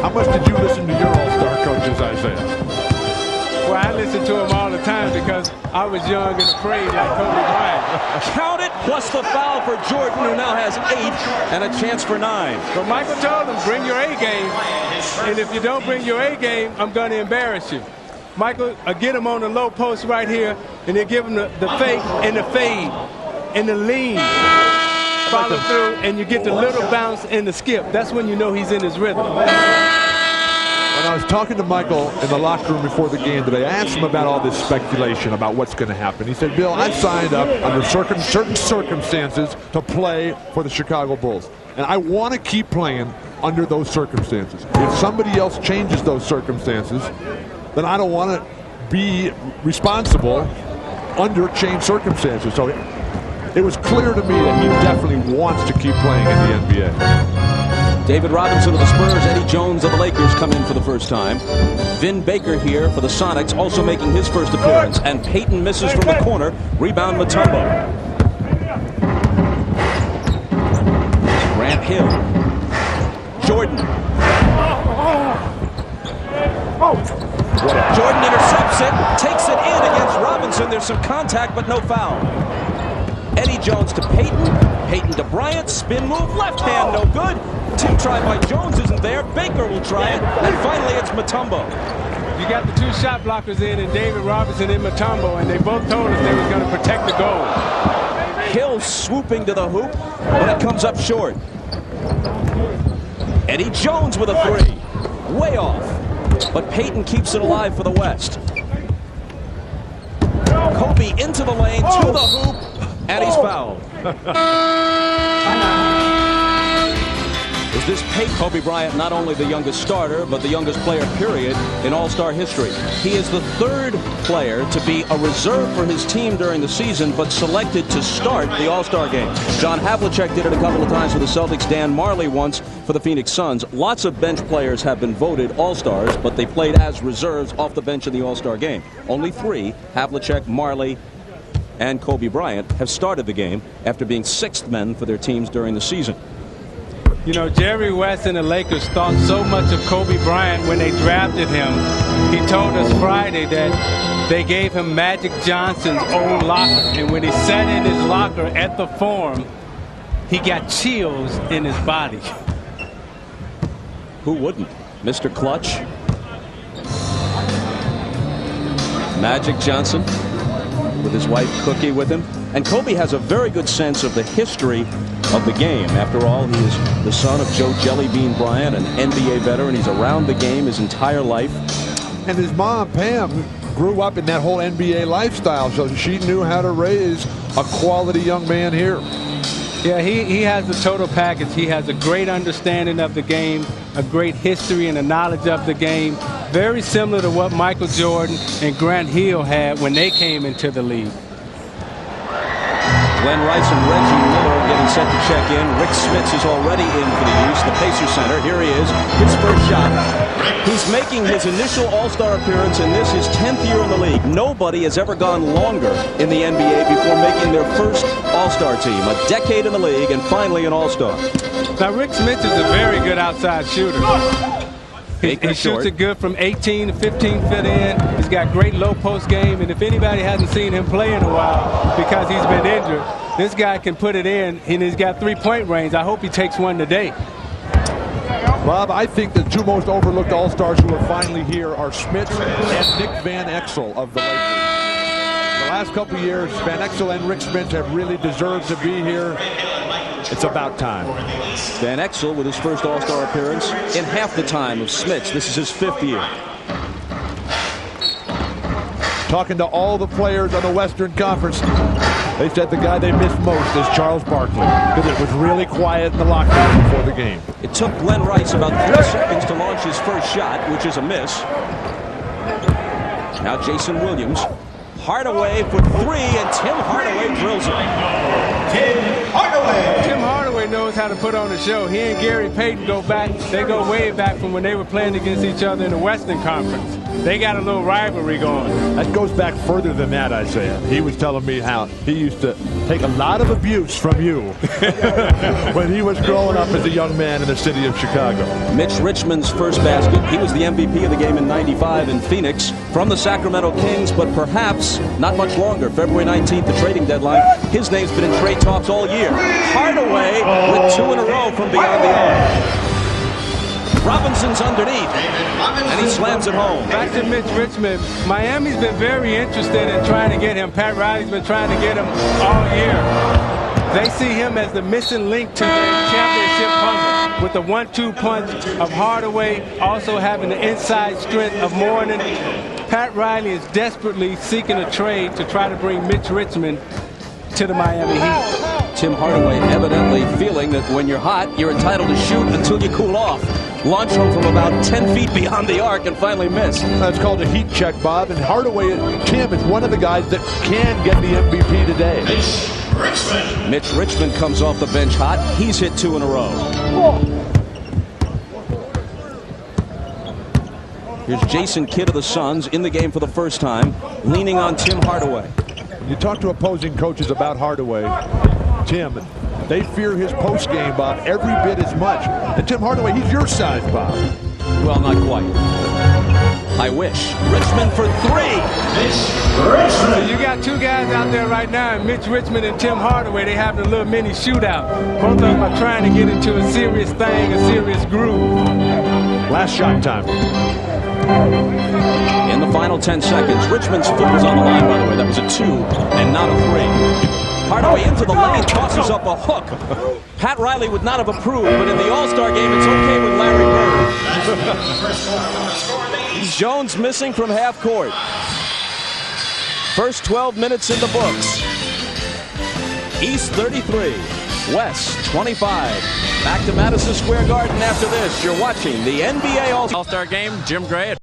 How much did you listen to your all-star coaches, Isaiah? Well, I listen to him all the time because I was young and afraid like Kobe Bryant. Count it, plus the foul for Jordan, who now has 8 and a chance for 9. But Michael told him, bring your A game. And if you don't bring your A game, I'm going to embarrass you. Michael, get him on the low post right here, and then give him the fake and the fade and the lean. Follow through, and you get the little bounce and the skip. That's when you know he's in his rhythm. When I was talking to Michael in the locker room before the game today, I asked him about all this speculation about what's going to happen. He said, Bill, I signed up under certain circumstances to play for the Chicago Bulls. And I want to keep playing under those circumstances. If somebody else changes those circumstances, then I don't want to be responsible under changed circumstances. So it was clear to me that he definitely wants to keep playing in the NBA. David Robinson of the Spurs, Eddie Jones of the Lakers come in for the first time. Vin Baker here for the Sonics, also making his first appearance. And Payton misses from the corner. Rebound Mutombo. Grant Hill. Jordan. Jordan intercepts it, takes it in against Robinson. There's some contact, but no foul. Eddie Jones to Payton. Payton to Bryant. Spin move, left hand, no good. Tip try by Jones isn't there. Baker will try it. And finally, it's Mutombo. You got the 2 shot blockers in David Robinson and Mutombo, and they both told us they were going to protect the goal. Hill swooping to the hoop, but it comes up short. Eddie Jones with a 3. Way off. But Payton keeps it alive for the West. Kobe into the lane, to the hoop, and he's fouled. Is this Payton? Kobe Bryant, not only the youngest starter, but the youngest player, period, in All-Star history. He is the 3rd player to be a reserve for his team during the season, but selected to start the All-Star game. John Havlicek did it a couple of times for the Celtics. Dan Marley once for the Phoenix Suns. Lots of bench players have been voted All-Stars, but they played as reserves off the bench in the All-Star game. Only 3, Havlicek, Marley, and Kobe Bryant, have started the game after being 6th men for their teams during the season. You know, Jerry West and the Lakers thought so much of Kobe Bryant when they drafted him. He told us Friday that they gave him Magic Johnson's old locker. And when he sat in his locker at the Forum, he got chills in his body. Who wouldn't? Mr. Clutch. Magic Johnson with his wife Cookie with him. And Kobe has a very good sense of the history of the game. After all, he is the son of Joe Jellybean Bryant, an NBA veteran. He's around the game his entire life. And his mom, Pam, grew up in that whole NBA lifestyle, so she knew how to raise a quality young man here. Yeah, he has the total package. He has a great understanding of the game, a great history and a knowledge of the game, very similar to what Michael Jordan and Grant Hill had when they came into the league. Glenn Rice and Reggie Miller getting set to check in. Rick Smits is already in for the use. The Pacers center. Here he is. His first shot. He's making his initial All-Star appearance in this, his 10th year in the league. Nobody has ever gone longer in the NBA before making their first All-Star team. A decade in the league and finally an All-Star. Now, Rick Smits is a very good outside shooter. He shoots it good from 18 to 15 feet in. He's got great low post game. And if anybody hasn't seen him play in a while because he's been injured, this guy can put it in, and he's got 3-point range. I hope he takes one today. Bob, I think the 2 most overlooked All-Stars who are finally here are Smits and Nick Van Exel of the Lakers. The last couple of years, Van Exel and Rick Smits have really deserved to be here. It's about time. Van Exel with his first All-Star appearance in half the time of Smits. This is his 5th year. Talking to all the players on the Western Conference, they said the guy they missed most is Charles Barkley, because it was really quiet in the locker room before the game. It took Glenn Rice about 3 seconds to launch his first shot, which is a miss. Now Jason Williams. Hardaway for 3, and Tim Hardaway drills it. Tim Hardaway knows how to put on a show. He and Gary Payton go back. They go way back from when they were playing against each other in the Western Conference. they got a little rivalry going. That goes back further than that, Isaiah. He was telling me how he used to take a lot of abuse from you when he was growing up as a young man in the city of Chicago. Mitch Richmond's first basket. He was the MVP of the game in '95 in Phoenix from the Sacramento Kings, but perhaps not much longer. February 19th, the trading deadline. His name's been in trade talks all year. Hardaway with 2 in a row from beyond the arc. Robinson's underneath, and he slams it home. Back to Mitch Richmond. Miami's been very interested in trying to get him. Pat Riley's been trying to get him all year. They see him as the missing link to the championship puzzle, with the 1-2 punch of Hardaway, also having the inside strength of Mourning. Pat Riley is desperately seeking a trade to try to bring Mitch Richmond to the Miami Heat. Tim Hardaway evidently feeling that when you're hot, you're entitled to shoot until you cool off. Launched home from about 10 feet beyond the arc and finally missed. That's called a heat check, Bob. And Hardaway, Tim, is one of the guys that can get the MVP today. Mitch Richmond comes off the bench hot. He's hit 2 in a row. Here's Jason Kidd of the Suns in the game for the first time, leaning on Tim Hardaway. When you talk to opposing coaches about Hardaway, Tim, they fear his post game, Bob, every bit as much. And Tim Hardaway, he's your size, Bob. Well, not quite. I wish. Richmond for 3. So you got 2 guys out there right now, Mitch Richmond and Tim Hardaway. They having a little mini shootout. Both of them are trying to get into a serious thing, a serious groove. Last shot time. In the final 10 seconds, Richmond's foot was on the line, by the way. That was a 2 and not a 3. Hardaway into the lane, tosses up a hook. Pat Riley would not have approved, but in the All-Star game, it's okay with Larry Bird. Jones missing from half court. First 12 minutes in the books. East 33, West 25. Back to Madison Square Garden after this. You're watching the NBA All-Star game. Jim Gray.